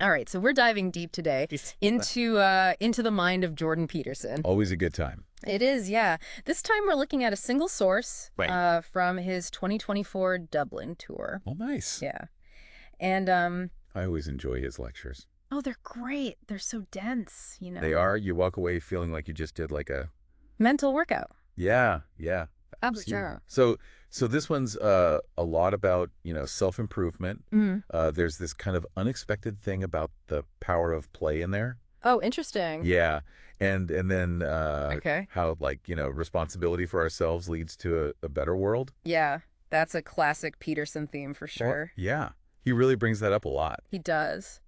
All right, so we're diving deep today into the mind of Jordan Peterson. Always a good time. It is, yeah. This time we're looking at a single source from his 2024 Dublin tour. Oh, nice. Yeah. And I always enjoy his lectures. oh, they're great. They're so dense, you know. They are. You walk away feeling like you just did like a Mental workout. yeah. Absolutely. So this one's a lot about, self-improvement. There's this kind of unexpected thing about the power of play in there. Oh, interesting. Yeah. And then Okay. how responsibility for ourselves leads to a better world. Yeah, that's a classic Peterson theme for sure. Well, yeah. He really brings that up a lot. He does.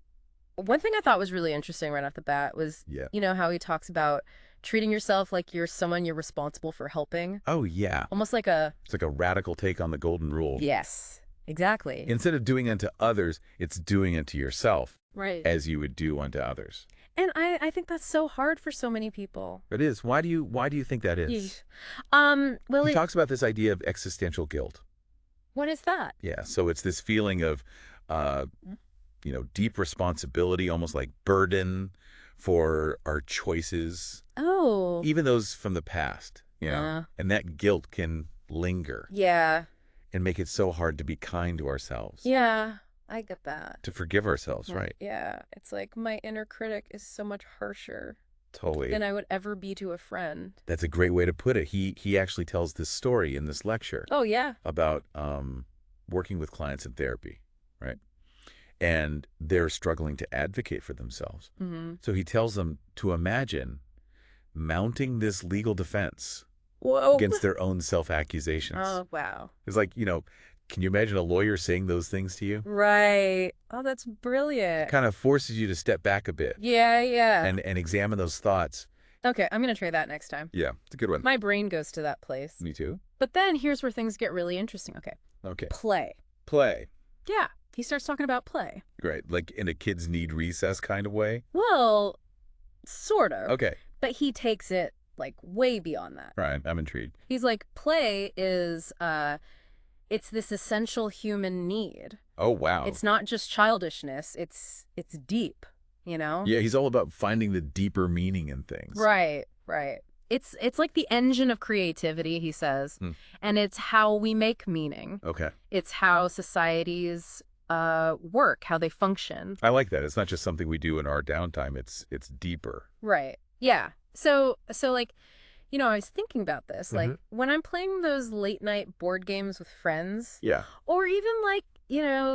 One thing I thought was really interesting right off the bat was, how he talks about treating yourself like you're someone you're responsible for helping. Oh, yeah. Almost like a... It's like a radical take on the golden rule. Yes, exactly. Instead of doing unto others, it's doing unto yourself. Right. As you would do unto others. And I think that's so hard for so many people. It is. Why do you think that is? Well, he talks about this idea of existential guilt. What is that? Yeah. So it's this feeling of, deep responsibility, almost like burden for our choices. Oh. Even those from the past, and that guilt can linger. Yeah. And make it so hard to be kind to ourselves. Yeah, I get that. To forgive ourselves, right? Yeah. It's like my inner critic is so much harsher. Totally. Than I would ever be to a friend. That's a great way to put it. He actually tells this story in this lecture. Oh, yeah. About working with clients in therapy, right? And they're struggling to advocate for themselves. Mm-hmm. So he tells them to imagine mounting this legal defense against their own self-accusations. Oh, wow. It's like, can you imagine a lawyer saying those things to you? Right. Oh, that's brilliant. It kind of forces you to step back a bit. Yeah. And examine those thoughts. Okay, I'm going to try that next time. Yeah, it's a good one. My brain goes to that place. Me too. But then here's where things get really interesting. Okay. Play. Yeah. He starts talking about play. Great. Like in a kids need recess kind of way? Well, sort of. Okay. But he takes it like way beyond that. Right. I'm intrigued. He's like, play is, it's this essential human need. Oh, wow. It's not just childishness. It's deep, Yeah, he's all about finding the deeper meaning in things. Right. It's like the engine of creativity, he says. And it's how we make meaning. Okay. It's how societies work, how they function. I like that. It's not just something we do in our downtime. It's deeper. Right. Yeah. So like, I was thinking about this. Like when I'm playing those late night board games with friends. Yeah. Or even like,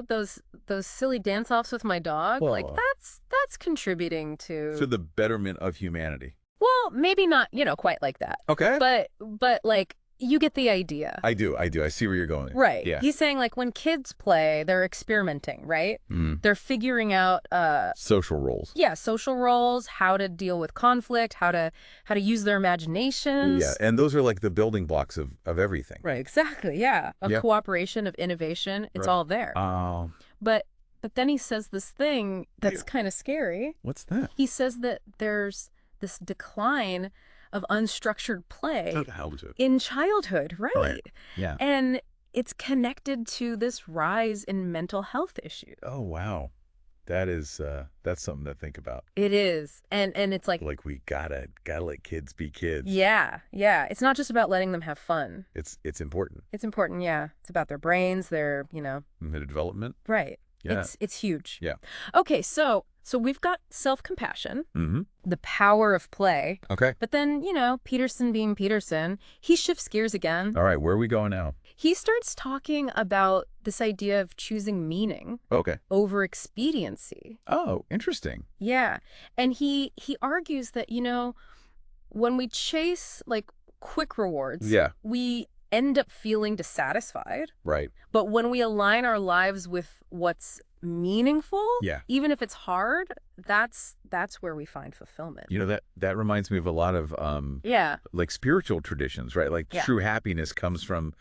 those silly dance-offs with my dog. Well, like that's contributing to the betterment of humanity. Well, maybe not, quite like that. Okay. But like you get the idea. I do. I see where you're going. Right. Yeah. He's saying like when kids play, they're experimenting, right? They're figuring out social roles. Yeah, social roles, how to deal with conflict, how to use their imaginations. Yeah, and those are like the building blocks of everything. Right, exactly. Yeah. Cooperation, of innovation, it's all there. Oh. But then he says this thing that's kind of scary. What's that? He says that there's this decline of unstructured play in childhood, right? Yeah. And it's connected to this rise in mental health issues. Oh, wow. That's something to think about. It is. And it's like we gotta let kids be kids. Yeah. It's not just about letting them have fun. It's important. It's important, yeah. It's about their brains, their, Their development. Right. Yeah. It's huge. Yeah. Okay, so we've got self-compassion, the power of play. Okay. But then, Peterson being Peterson, he shifts gears again. All right, where are we going now? He starts talking about this idea of choosing meaning over expediency. Oh, interesting. Yeah. And he argues that, when we chase like quick rewards, we end up feeling dissatisfied. Right. But when we align our lives with what's meaningful, even if it's hard, that's where we find fulfillment. That reminds me of a lot of like spiritual traditions, right? Like true happiness comes from,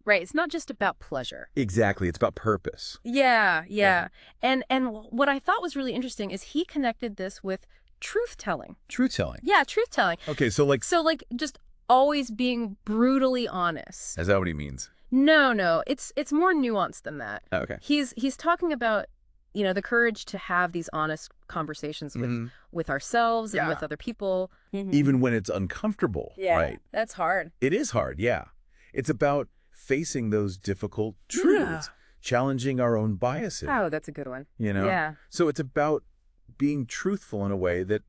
Right, it's not just about pleasure. Exactly, it's about purpose. Yeah. And what I thought was really interesting is he connected this with truth-telling. Truth-telling? Yeah, truth-telling. Okay, so just always being brutally honest. Is that what he means? No, it's more nuanced than that. Okay. He's talking about, the courage to have these honest conversations with ourselves and with other people. Even when it's uncomfortable, right? That's hard. It is hard, yeah. It's about facing those difficult truths, challenging our own biases. Oh, that's a good one. Yeah. So it's about being truthful in a way that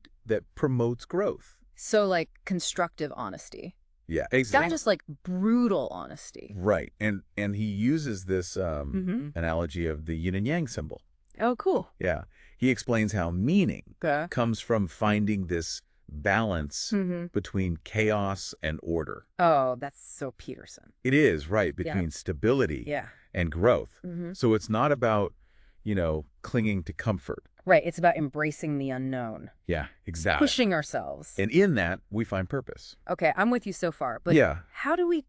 promotes growth. So like constructive honesty. Yeah, exactly. Not just like brutal honesty. Right. And he uses this analogy of the yin and yang symbol. Oh, cool. Yeah. He explains how meaning comes from finding this balance between chaos and order. Oh, that's so Peterson. It is, right, between stability and growth. So it's not about, clinging to comfort. Right. It's about embracing the unknown. Yeah, exactly. Pushing ourselves. And in that, we find purpose. Okay, I'm with you so far. But how do we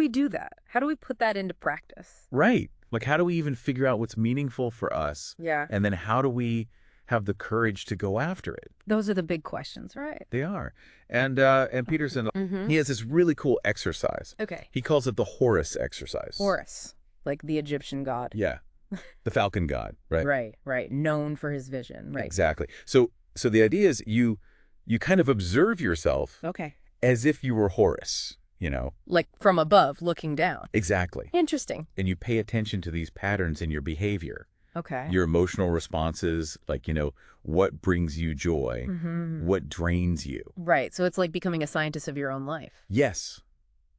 do that? How do we put that into practice? Right. Like, how do we even figure out what's meaningful for us? Yeah. And then how do we have the courage to go after it? Those are the big questions, right? They are. And Peterson, he has this really cool exercise. Okay. He calls it the Horus exercise. Horus, like the Egyptian god. Yeah. The falcon god, right? Right. Known for his vision, right? Exactly. So the idea is you kind of observe yourself as if you were Horus, Like from above, looking down. Exactly. Interesting. And you pay attention to these patterns in your behavior. Okay. Your emotional responses, like, what brings you joy, what drains you. Right. So it's like becoming a scientist of your own life. Yes.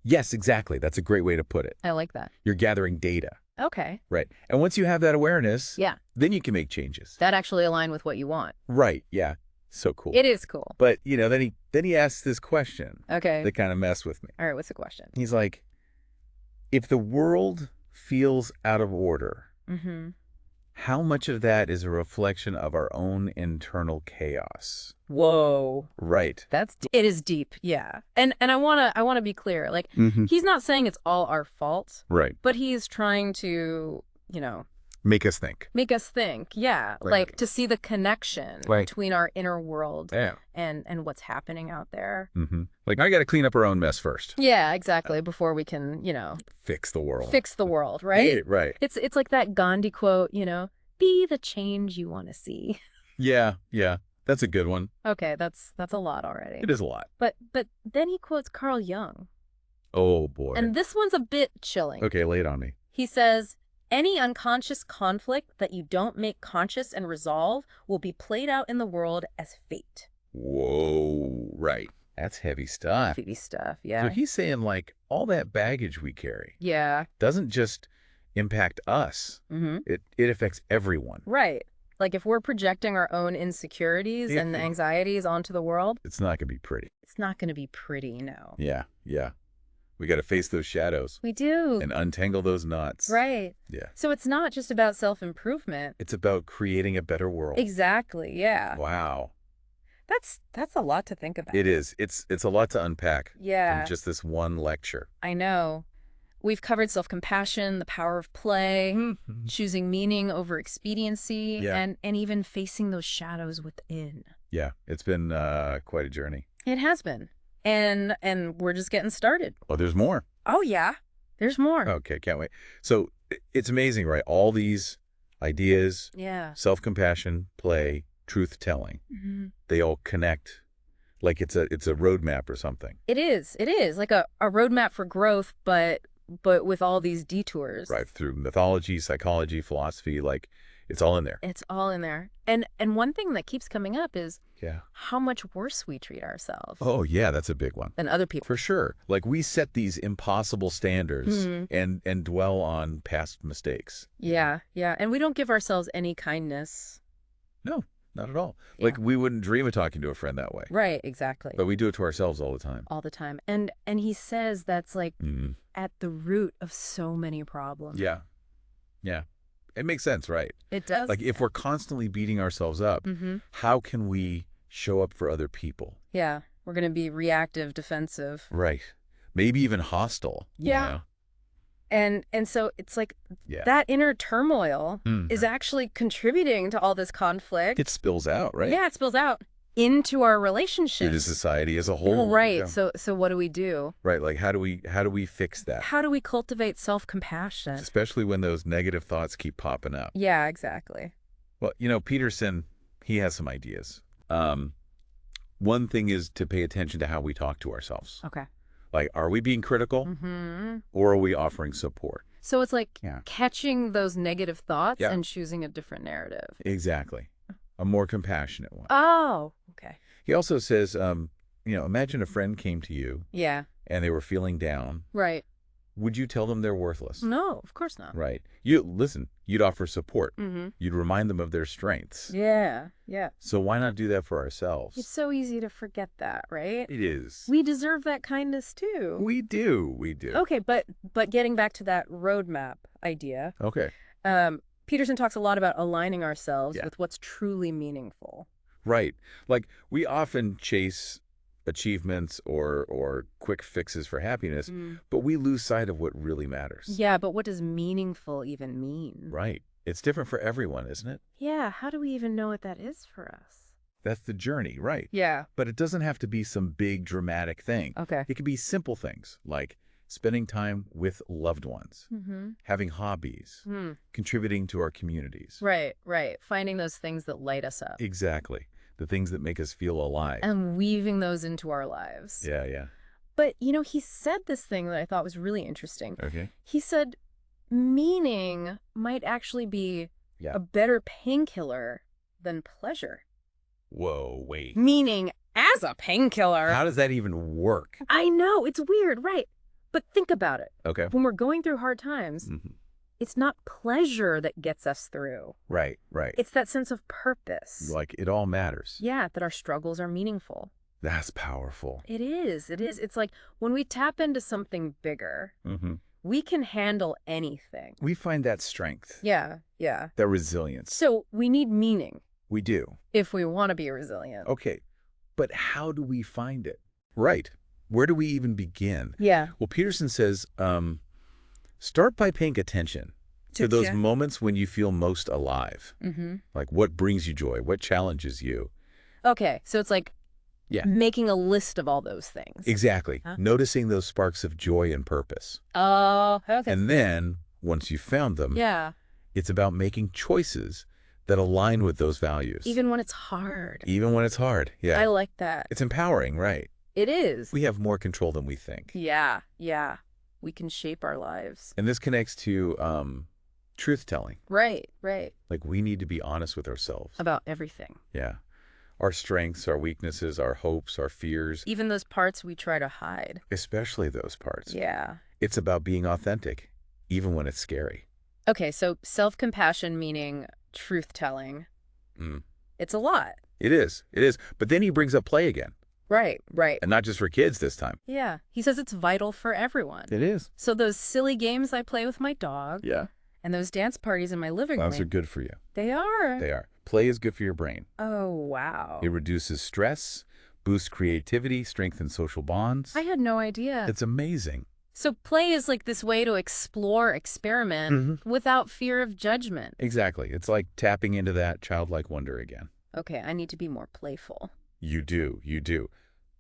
Yes, exactly. That's a great way to put it. I like that. You're gathering data. Okay. Right. And once you have that awareness, then you can make changes. That actually align with what you want. Right. Yeah. So cool. It is cool. But, then he asks this question. Okay. That kind of messed with me. All right. What's the question? He's like, if the world feels out of order, how much of that is a reflection of our own internal chaos? Whoa. Right. It is deep. Yeah. And I want to be clear. Like, he's not saying it's all our fault. Right. But he's trying to, make us think. Yeah. Like to see the connection between our inner world and what's happening out there. Like, I got to clean up our own mess first. Yeah, exactly. Before we can, fix the world. Right? Right. It's like that Gandhi quote, be the change you want to see. Yeah. That's a good one. Okay, that's a lot already. It is a lot. But then he quotes Carl Jung. Oh, boy. And this one's a bit chilling. Okay, lay it on me. He says, any unconscious conflict that you don't make conscious and resolve will be played out in the world as fate. Whoa, right. That's heavy stuff. Heavy stuff, yeah. So he's saying, like, all that baggage we carry doesn't just impact us. It affects everyone. Right. Like, if we're projecting our own insecurities and anxieties onto the world, it's not going to be pretty. It's not going to be pretty, no. Yeah. We got to face those shadows. We do. And untangle those knots. Right. Yeah. So it's not just about self-improvement. It's about creating a better world. Exactly, yeah. Wow. That's a lot to think about. It is. It's a lot to unpack. Yeah. From just this one lecture. I know. We've covered self-compassion, the power of play, choosing meaning over expediency, and even facing those shadows within. Yeah, it's been quite a journey. It has been. And we're just getting started. Oh, there's more. Oh, yeah. There's more. Okay, can't wait. So it's amazing, right? All these ideas, self-compassion, play, truth-telling, they all connect like it's a roadmap or something. It is. Like a roadmap for growth, but with all these detours. Right, through mythology, psychology, philosophy, like it's all in there. It's all in there. And one thing that keeps coming up is how much worse we treat ourselves. Oh, yeah, that's a big one. Than other people. For sure. Like, we set these impossible standards and dwell on past mistakes. Yeah. And we don't give ourselves any kindness. No, not at all. Yeah. Like, we wouldn't dream of talking to a friend that way. Right, exactly. But we do it to ourselves all the time. All the time. And he says that's like at the root of so many problems. Yeah. It makes sense, right? It does. Like, if we're constantly beating ourselves up, how can we show up for other people? Yeah. We're going to be reactive, defensive. Right. Maybe even hostile. Yeah. And so it's like that inner turmoil is actually contributing to all this conflict. It spills out, right? Yeah, it spills out into our relationships. Into society as a whole. Right. Yeah. So what do we do? Right. Like, how do we fix that? How do we cultivate self-compassion? Especially when those negative thoughts keep popping up. Yeah, exactly. Well, Peterson, he has some ideas. One thing is to pay attention to how we talk to ourselves. Okay. Like, are we being critical or are we offering support? So it's like catching those negative thoughts and choosing a different narrative. Exactly. A more compassionate one. Oh, okay. He also says, imagine a friend came to you and they were feeling down. Right. Would you tell them they're worthless? No, of course not. Right. You'd offer support. You'd remind them of their strengths. Yeah, yeah. So why not do that for ourselves? It's so easy to forget that, right? It is. We deserve that kindness too. We do. Okay, but getting back to that roadmap idea. Okay. Peterson talks a lot about aligning ourselves with what's truly meaningful. Right. Like, we often chase achievements or quick fixes for happiness, but we lose sight of what really matters. Yeah, but what does meaningful even mean? Right. It's different for everyone, isn't it? Yeah, how do we even know what that is for us? That's the journey, right? Yeah. But it doesn't have to be some big dramatic thing. Okay. It could be simple things like spending time with loved ones, having hobbies, contributing to our communities. Right. Finding those things that light us up. Exactly. The things that make us feel alive. And weaving those into our lives. Yeah. But, he said this thing that I thought was really interesting. Okay. He said meaning might actually be a better painkiller than pleasure. Whoa, wait. Meaning as a painkiller. How does that even work? I know, it's weird, right? But think about it. Okay. When we're going through hard times, it's not pleasure that gets us through. Right. It's that sense of purpose. Like, it all matters. Yeah, that our struggles are meaningful. That's powerful. It is. It's like when we tap into something bigger, we can handle anything. We find that strength. Yeah. That resilience. So we need meaning. We do. If we want to be resilient. Okay. But how do we find it? Right. Where do we even begin? Yeah. Well, Peterson says, start by paying attention to those moments when you feel most alive. Like, what brings you joy? What challenges you? Okay. So it's like making a list of all those things. Exactly. Huh? Noticing those sparks of joy and purpose. Oh, okay. And then, once you've found them, it's about making choices that align with those values. Even when it's hard. Yeah. I like that. It's empowering, right? It is. We have more control than we think. Yeah. We can shape our lives. And this connects to truth-telling. Right. Like, we need to be honest with ourselves. About everything. Yeah. Our strengths, our weaknesses, our hopes, our fears. Even those parts we try to hide. Especially those parts. Yeah. It's about being authentic, even when it's scary. Okay, so self-compassion meaning truth-telling. It's a lot. It is. But then he brings up play again. Right. And not just for kids this time. Yeah. He says it's vital for everyone. It is. So those silly games I play with my dog. Yeah. And those dance parties in my living room. Those are good for you. They are. Play is good for your brain. Oh, wow. It reduces stress, boosts creativity, strengthens social bonds. I had no idea. It's amazing. So play is like this way to explore, experiment without fear of judgment. Exactly. It's like tapping into that childlike wonder again. Okay, I need to be more playful. You do.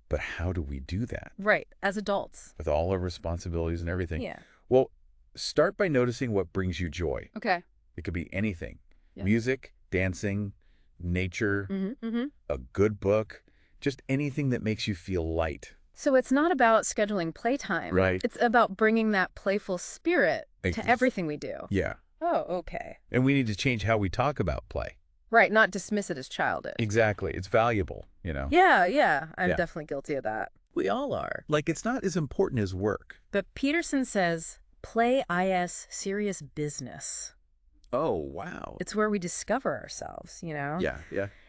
But how do we do that? Right, as adults. With all our responsibilities and everything. Yeah. Well, start by noticing what brings you joy. Okay. It could be anything. Yeah. Music, dancing, nature, a good book, just anything that makes you feel light. So it's not about scheduling playtime. Right. It's about bringing that playful spirit to everything we do. Yeah. Oh, okay. And we need to change how we talk about play. Right, not dismiss it as childish. Exactly. It's valuable, Yeah. I'm definitely guilty of that. We all are. Like, it's not as important as work. But Peterson says, play is serious business. Oh, wow. It's where we discover ourselves, Yeah.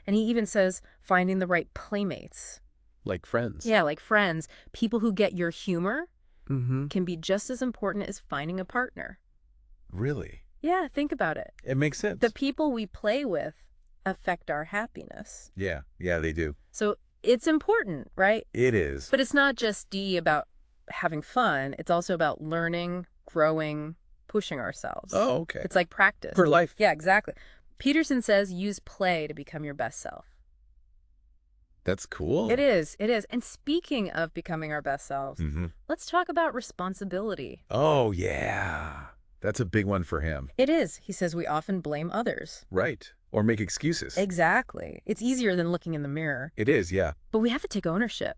And he even says finding the right playmates. Like friends. Yeah, like friends. People who get your humor can be just as important as finding a partner. Really? Yeah, think about it. It makes sense. The people we play with affect our happiness. Yeah, they do. So it's important, right? It is. But it's not just about having fun. It's also about learning, growing, pushing ourselves. Oh, okay. It's like practice. For life. Yeah, exactly. Peterson says use play to become your best self. That's cool. It is. And speaking of becoming our best selves, let's talk about responsibility. Oh, yeah. That's a big one for him. It is. He says we often blame others. Right. Or make excuses. Exactly. It's easier than looking in the mirror. It is, yeah. But we have to take ownership.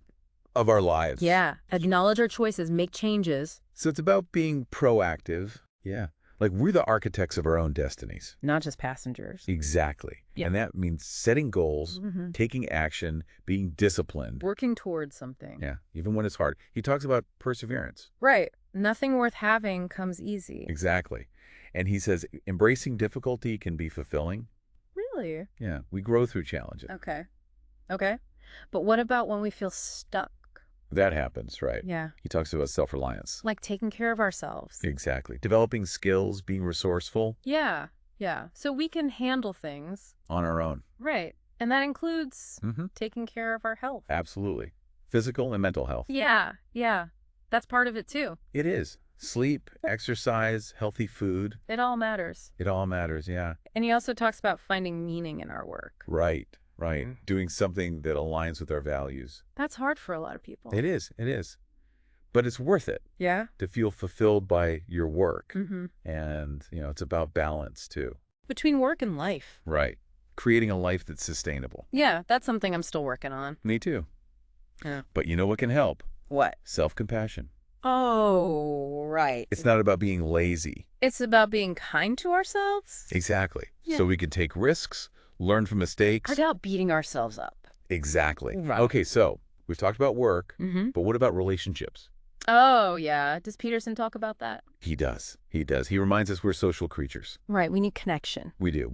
Of our lives. Yeah. Acknowledge our choices, make changes. So it's about being proactive. Yeah. Like we're the architects of our own destinies. Not just passengers. Exactly. Yeah. And that means setting goals, taking action, being disciplined. Working towards something. Yeah. Even when it's hard. He talks about perseverance. Right. Nothing worth having comes easy. Exactly. And he says embracing difficulty can be fulfilling. Really? Yeah. We grow through challenges. Okay. Okay. But what about when we feel stuck? That happens, right? Yeah. He talks about self-reliance. Like taking care of ourselves. Exactly. Developing skills, being resourceful. Yeah. Yeah. So we can handle things. On our own. Right. And that includes taking care of our health. Absolutely. Physical and mental health. Yeah. Yeah. That's part of it too. It is. Sleep, exercise, healthy food. It all matters. It all matters, yeah. And he also talks about finding meaning in our work. Right. Doing something that aligns with our values. That's hard for a lot of people. It is. But it's worth it. Yeah. To feel fulfilled by your work. And, it's about balance too. Between work and life. Right. Creating a life that's sustainable. Yeah, that's something I'm still working on. Me too. Yeah. But you know what can help? What? Self-compassion. Oh, right. It's not about being lazy. It's about being kind to ourselves? Exactly. Yeah. So we can take risks, learn from mistakes. Without beating ourselves up. Exactly. Right. Okay, so we've talked about work, but what about relationships? Oh, yeah. Does Peterson talk about that? He does. He reminds us we're social creatures. Right. We need connection. We do.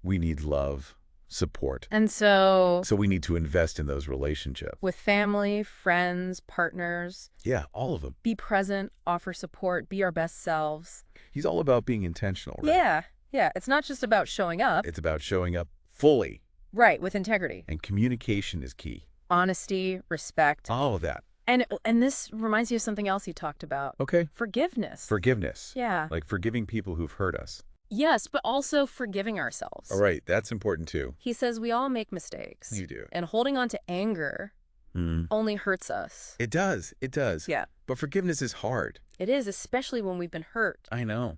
We need love, support. And so we need to invest in those relationships. with family, friends, partners. Yeah, all of them. Be present, offer support, be our best selves. He's all about being intentional, right? Yeah. Yeah. It's not just about showing up. It's about showing up fully. Right. With integrity. And communication is key. Honesty, respect. All of that. And this reminds me of something else he talked about. Okay. Forgiveness. Forgiveness. Yeah. Like forgiving people who've hurt us. Yes, but also forgiving ourselves. All right. That's important too. He says we all make mistakes. You do. And holding on to anger only hurts us. It does. Yeah. But forgiveness is hard. It is, especially when we've been hurt. I know.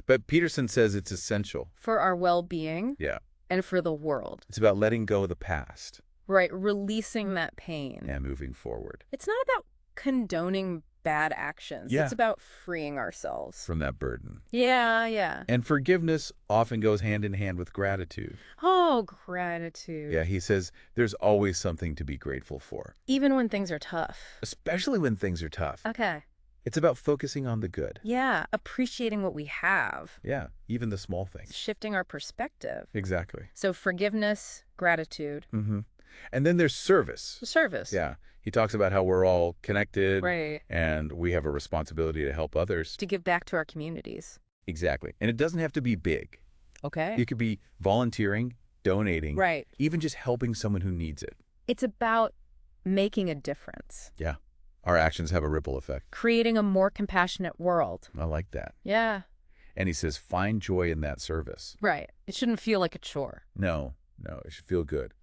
But Peterson says it's essential. For our well-being. Yeah. And for the world. It's about letting go of the past. Right. Releasing that pain. And moving forward. It's not about condoning bad actions. Yeah. It's about freeing ourselves. From that burden. Yeah. And forgiveness often goes hand in hand with gratitude. Oh, gratitude. Yeah, he says there's always something to be grateful for. Even when things are tough. Especially when things are tough. Okay. It's about focusing on the good. Yeah, appreciating what we have. Yeah, even the small things. Shifting our perspective. Exactly. So forgiveness, gratitude. And then there's service. Service. Yeah. He talks about how we're all connected. Right. And we have a responsibility to help others. To give back to our communities. Exactly. And it doesn't have to be big. Okay. It could be volunteering, donating. Right. Even just helping someone who needs it. It's about making a difference. Yeah. Our actions have a ripple effect. Creating a more compassionate world. I like that. Yeah. And he says, find joy in that service. Right. It shouldn't feel like a chore. No, it should feel good.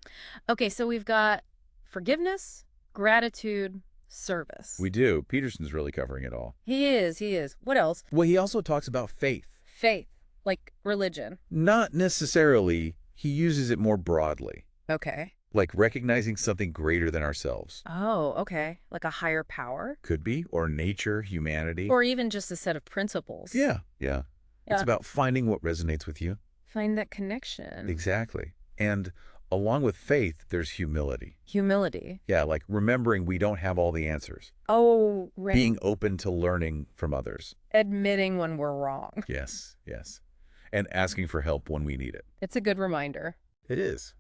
Okay, so we've got forgiveness, gratitude, service. We do. Peterson's really covering it all. He is. What else? Well, he also talks about faith. Faith, like religion. Not necessarily. He uses it more broadly. Okay. Like recognizing something greater than ourselves. Oh, okay. Like a higher power? Could be. Or nature, humanity. Or even just a set of principles. Yeah. It's about finding what resonates with you. Find that connection. Exactly. And along with faith, there's humility. Humility. Yeah, like remembering we don't have all the answers. Oh, right. Being open to learning from others. Admitting when we're wrong. Yes. And asking for help when we need it. It's a good reminder. It is.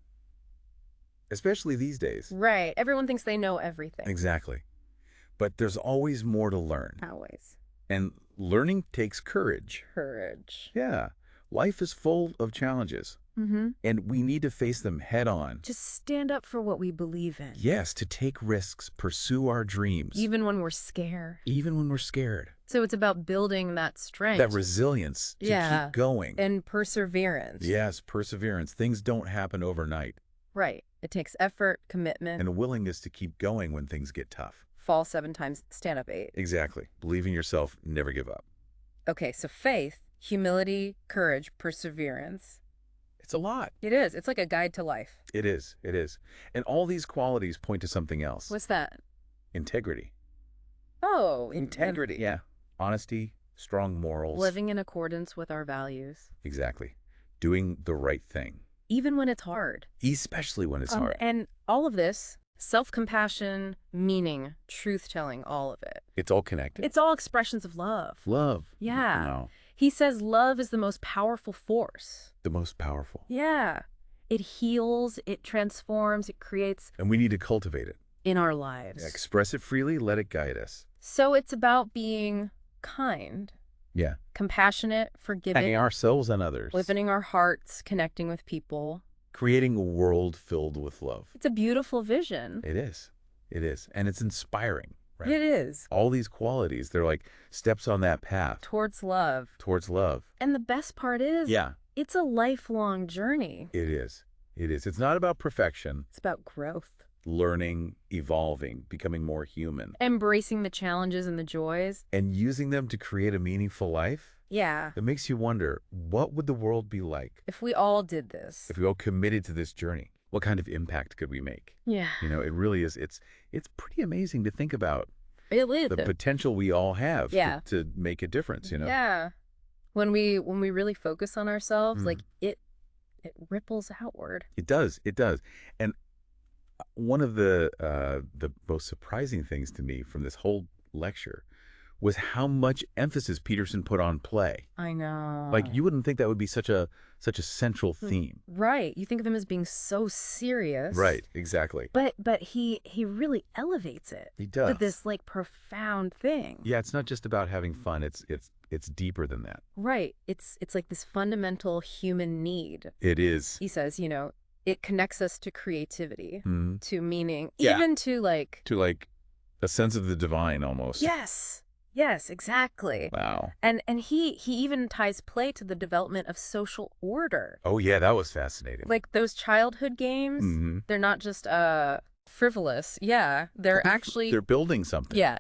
Especially these days. Right. Everyone thinks they know everything. Exactly. But there's always more to learn. Always. And learning takes courage. Courage. Yeah. Life is full of challenges. And we need to face them head on. Just stand up for what we believe in. Yes, to take risks, pursue our dreams. Even when we're scared. So it's about building that strength. that resilience to keep going. And perseverance. Yes, perseverance. Things don't happen overnight. Right. It takes effort, commitment. And a willingness to keep going when things get tough. Fall 7 times, stand up 8. Exactly. Believe in yourself, never give up. Okay, so faith, humility, courage, perseverance. It's a lot. It is. It's like a guide to life. It is. It is. And all these qualities point to something else. What's that? Integrity. Oh, integrity. Yeah. Honesty, strong morals. Living in accordance with our values. Exactly. Doing the right thing. Even when it's hard. Especially when it's hard. And all of this, self-compassion, meaning, truth-telling, all of it. It's all connected. It's all expressions of love. Love. Yeah. Wow. He says love is the most powerful force. The most powerful. Yeah. It heals, it transforms, it creates. And we need to cultivate it. In our lives. Yeah, express it freely, let it guide us. So it's about being kind. Yeah. Compassionate, forgiving. Hanging ourselves and others. Opening our hearts, connecting with people. Creating a world filled with love. It's a beautiful vision. It is. It is. And it's inspiring, right? It is. All these qualities, they're like steps on that path. Towards love. Towards love. And the best part is, it's a lifelong journey. It is. It is. It's not about perfection. It's about growth. Learning, evolving, becoming more human. Embracing the challenges and the joys. And using them to create a meaningful life. Yeah. It makes you wonder, what would the world be like? If we all did this. If we all committed to this journey, what kind of impact could we make? Yeah. You know, it really is. It's pretty amazing to think about. It is. The potential we all have to make a difference, you know? Yeah. When we really focus on ourselves, like it ripples outward. It does. It does. And one of the most surprising things to me from this whole lecture was how much emphasis Peterson put on play. I know. Like, you wouldn't think that would be such a central theme. Right. You think of him as being so serious. Right. Exactly. But he really elevates it. He does. To this like profound thing. Yeah, it's not just about having fun. It's deeper than that. Right. It's like this fundamental human need. It is. He says, you know, it connects us to creativity, to meaning, Yeah. even to like a sense of the divine almost. Yes. Yes, exactly. Wow. And he even ties play to the development of social order. Oh yeah, that was fascinating. Like those childhood games, they're not just frivolous. Yeah, they're actually they're building something. Yeah.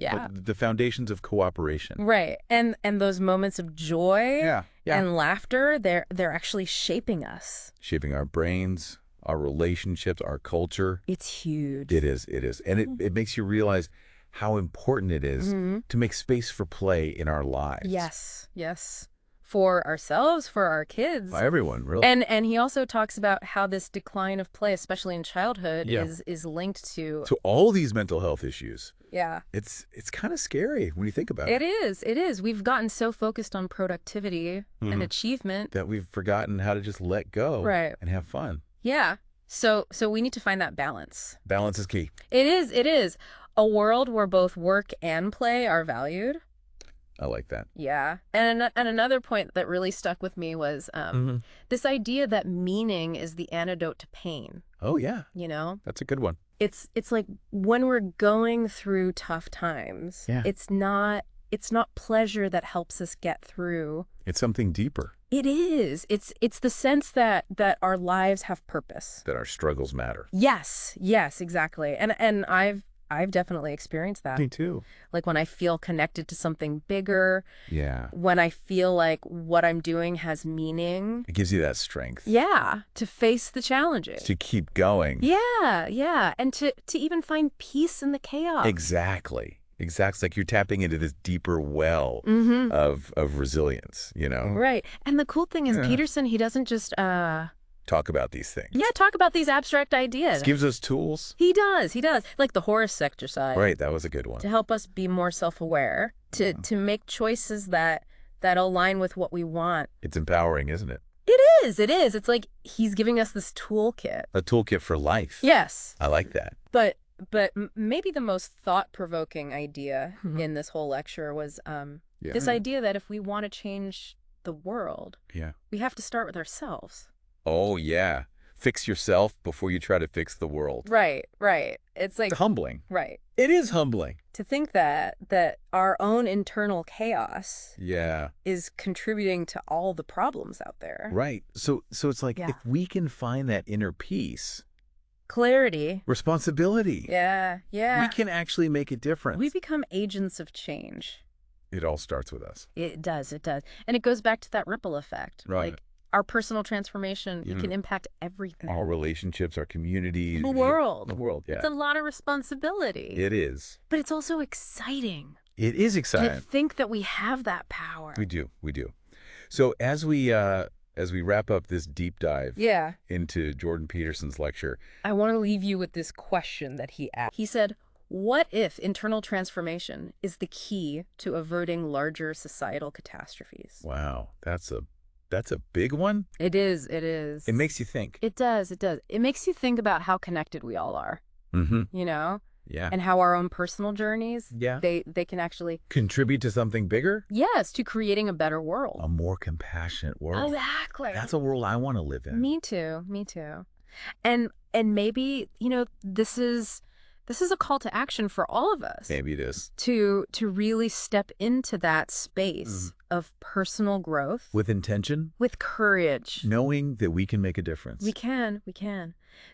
But the foundations of cooperation. Right. And those moments of joy Yeah. and laughter, they're actually shaping us. Shaping our brains, our relationships, our culture. It's huge. It is. It is. And it makes you realize how important it is to make space for play in our lives. Yes. Yes. For ourselves, for our kids. For everyone, really. And he also talks about how this decline of play, especially in childhood, is linked to all these mental health issues. Yeah. It's kind of scary when you think about it. It is. It is. We've gotten so focused on productivity and achievement that we've forgotten how to just let go and have fun. Yeah. So we need to find that balance. Balance is key. It is. It is. A world where both work and play are valued. I like that. Yeah. And another point that really stuck with me was this idea that meaning is the antidote to pain. Oh, yeah. You know? That's a good one. It's like when we're going through tough times, it's not pleasure that helps us get through. It's something deeper. It is. It's the sense that our lives have purpose. That our struggles matter. Yes. Yes, exactly. And I've definitely experienced that. Me too. Like when I feel connected to something bigger. Yeah. When I feel like what I'm doing has meaning. It gives you that strength. Yeah. To face the challenges. To keep going. Yeah. Yeah. And to even find peace in the chaos. Exactly. Exactly. Like you're tapping into this deeper well of resilience, you know? Right. And the cool thing is Peterson, he doesn't just talk about these things. Yeah, talk about these abstract ideas. He gives us tools. He does. He does. Like the Horus exercise. Right, that was a good one. To help us be more self-aware, to make choices that align with what we want. It's empowering, isn't it? It is. It is. It's like he's giving us this toolkit. A toolkit for life. Yes. I like that. But maybe the most thought-provoking idea in this whole lecture was this idea that if we want to change the world, we have to start with ourselves. Oh, yeah. Fix yourself before you try to fix the world. Right, right. It's like... It's humbling. Right. It is humbling. To think that our own internal chaos is contributing to all the problems out there. Right. So it's like if we can find that inner peace... Clarity. Responsibility. Yeah, yeah. We can actually make a difference. We become agents of change. It all starts with us. It does, it does. And it goes back to that ripple effect. Right. Like our personal transformation, it can impact everything. Our relationships, our communities. The world. The world, yeah. It's a lot of responsibility. It is. But it's also exciting. It is exciting. To think that we have that power. We do. We do. So as we wrap up this deep dive into Jordan Peterson's lecture, I want to leave you with this question that he asked. He said, what if internal transformation is the key to averting larger societal catastrophes? Wow, that's a big one. It is. It is. It makes you think. It does. It does. It makes you think about how connected we all are. Mm-hmm. You know? Yeah. And how our own personal journeys, they can actually contribute to something bigger? Yes, to creating a better world. A more compassionate world. Exactly. That's a world I want to live in. Me too. Me too. And maybe, this is a call to action for all of us. Maybe it is. To really step into that space of personal growth. With intention. With courage. Knowing that we can make a difference. We can.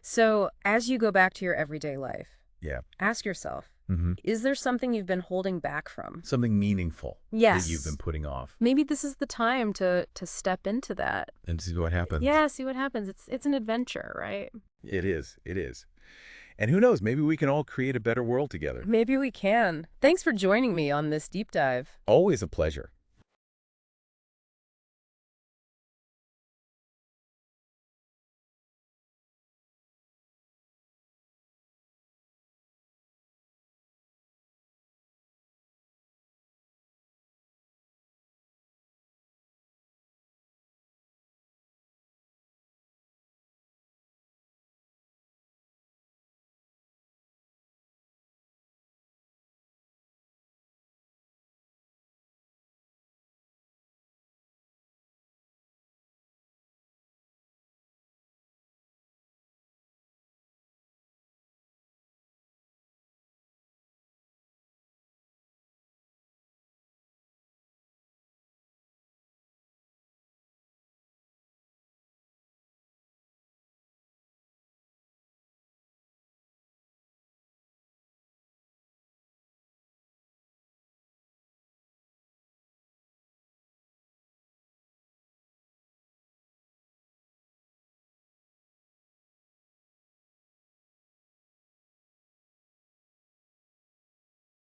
So as you go back to your everyday life, ask yourself, is there something you've been holding back from? Something meaningful that you've been putting off. Maybe this is the time to step into that. And see what happens. Yeah, see what happens. It's an adventure, right? It is. It is. And who knows, maybe we can all create a better world together. Maybe we can. Thanks for joining me on this deep dive. Always a pleasure.